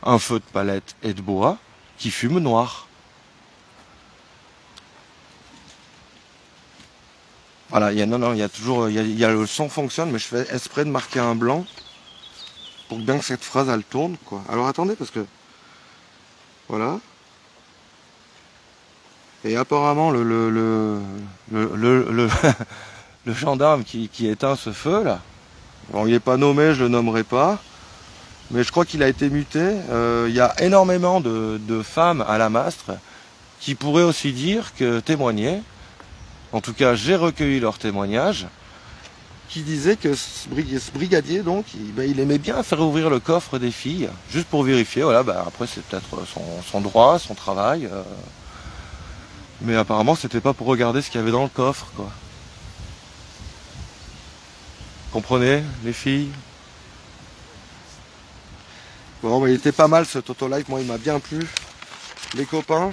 Un feu de palette et de bois qui fume noir. Voilà, il y a toujours, le son fonctionne, mais je fais exprès de marquer un blanc pour bien que cette phrase elle tourne, quoi. Alors attendez, parce que voilà. Et apparemment le gendarme qui éteint ce feu là, bon, il n'est pas nommé, je le nommerai pas, mais je crois qu'il a été muté. Il y a énormément de femmes à la Mastre qui pourraient aussi dire que témoigner. En tout cas, j'ai recueilli leur témoignage, qui disait que ce brigadier, donc, il aimait bien faire ouvrir le coffre des filles, juste pour vérifier. Voilà, après c'est peut-être son droit, son travail, mais apparemment c'était pas pour regarder ce qu'il y avait dans le coffre, quoi. Comprenez, les filles? Bon, il était pas mal ce Totolife, moi il m'a bien plu. Les copains,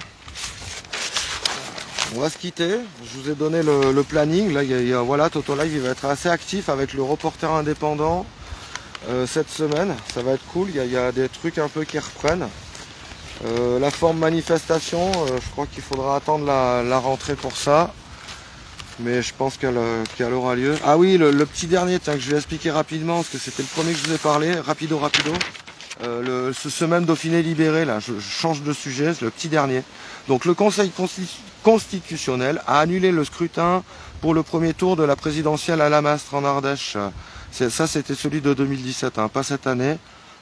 on va se quitter. Je vous ai donné le planning. Là, voilà, Totolife il va être assez actif avec le reporter indépendant cette semaine. Ça va être cool. Il y a des trucs un peu qui reprennent. La forme manifestation, je crois qu'il faudra attendre la rentrée pour ça. Mais je pense qu'elle aura lieu. Ah oui, le petit dernier, tiens, que je vais expliquer rapidement, parce que c'était le premier que je vous ai parlé. Rapido. Ce semaine Dauphiné libéré, là, je change de sujet, c'est le petit dernier. Donc le Conseil constitutionnel a annulé le scrutin pour le premier tour de la présidentielle à la Mastre en Ardèche. Ça, c'était celui de 2017, hein, pas cette année.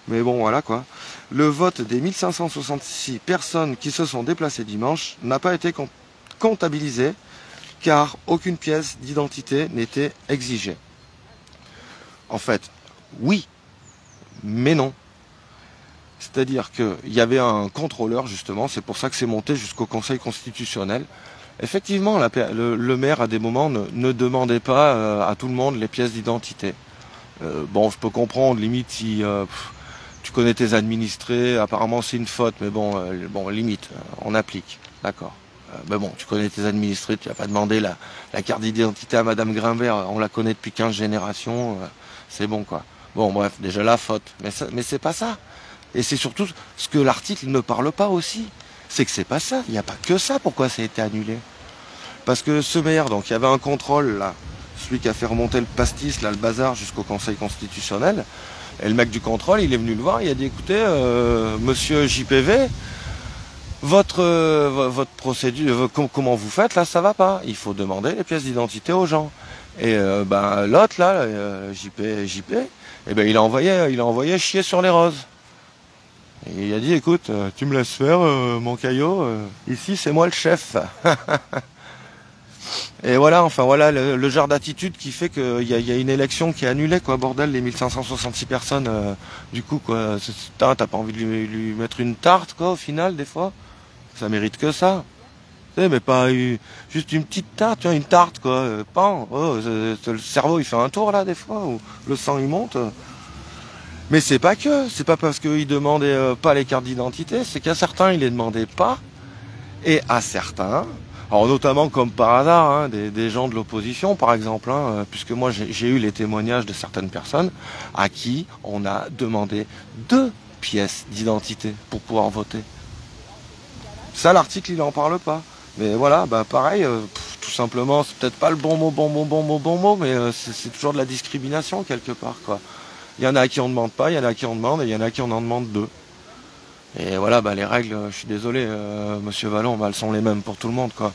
Mais bon, voilà quoi. Le vote des 1566 personnes qui se sont déplacées dimanche n'a pas été comptabilisé car aucune pièce d'identité n'était exigée. En fait, oui, mais non. C'est-à-dire qu'il y avait un contrôleur, justement, c'est pour ça que c'est monté jusqu'au Conseil constitutionnel. Effectivement, le maire, à des moments, ne demandait pas à tout le monde les pièces d'identité. Bon, je peux comprendre, limite, si tu connais tes administrés, apparemment c'est une faute, mais bon, limite, on applique, d'accord. Mais bon, tu connais tes administrés, tu n'as pas demandé la carte d'identité à Madame Grimbert, on la connaît depuis 15 générations, c'est bon, quoi. Bon, bref, déjà la faute, mais c'est pas ça. Et c'est surtout ce que l'article ne parle pas aussi. C'est que c'est pas ça. Il n'y a pas que ça pourquoi ça a été annulé. Parce que ce maire, donc il y avait un contrôle là, celui qui a fait remonter le pastis, là, le bazar jusqu'au Conseil constitutionnel. Et le mec du contrôle, il est venu le voir, il a dit écoutez, monsieur JPV, votre procédure, comment vous faites là, ça va pas. Il faut demander les pièces d'identité aux gens. Et l'autre là, JP, eh ben il a envoyé chier sur les roses. Et il a dit écoute, tu me laisses faire mon caillot, ici c'est moi le chef. Et voilà, enfin voilà le genre d'attitude qui fait qu'il y a une élection qui est annulée, quoi, bordel, les 1566 personnes, du coup, quoi, t'as pas envie de lui mettre une tarte, quoi, au final, des fois. Ça mérite que ça. Tu sais, mais pas juste une petite tarte, tu vois, une tarte, quoi, pan, le cerveau il fait un tour là, des fois, où le sang il monte. Mais c'est pas parce qu'ils demandaient pas les cartes d'identité, c'est qu'à certains ils les demandaient pas, et à certains, alors notamment comme par hasard, hein, des gens de l'opposition par exemple, hein, puisque moi j'ai eu les témoignages de certaines personnes à qui on a demandé 2 pièces d'identité pour pouvoir voter. Ça l'article il en parle pas, mais voilà, pareil, tout simplement c'est peut-être pas le bon mot, mais c'est toujours de la discrimination quelque part, quoi. Il y en a à qui on ne demande pas, il y en a à qui on demande, et il y en a à qui on en demande 2. Et voilà, les règles, je suis désolé, monsieur Vallon, elles sont les mêmes pour tout le monde, quoi.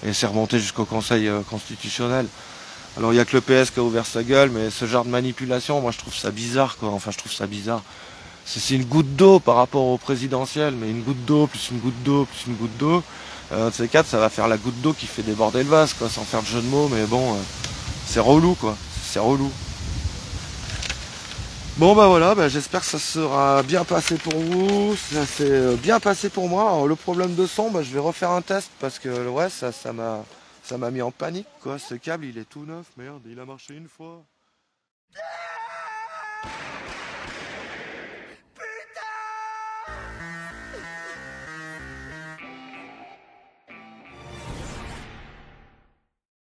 Et c'est remonté jusqu'au Conseil constitutionnel. Alors il n'y a que le PS qui a ouvert sa gueule, mais ce genre de manipulation, moi je trouve ça bizarre, quoi. Enfin, je trouve ça bizarre. C'est une goutte d'eau par rapport au présidentiel, mais une goutte d'eau, plus une goutte d'eau, plus une goutte d'eau. De ces 4, ça va faire la goutte d'eau qui fait déborder le vase, quoi, sans faire de jeu de mots, mais bon, c'est relou, quoi. C'est relou. Bon bah voilà, bah, j'espère que ça sera bien passé pour vous, ça s'est bien passé pour moi. Alors, le problème de son, bah, je vais refaire un test parce que ouais, ça m'a mis en panique quoi. Ce câble il est tout neuf, merde, il a marché une fois.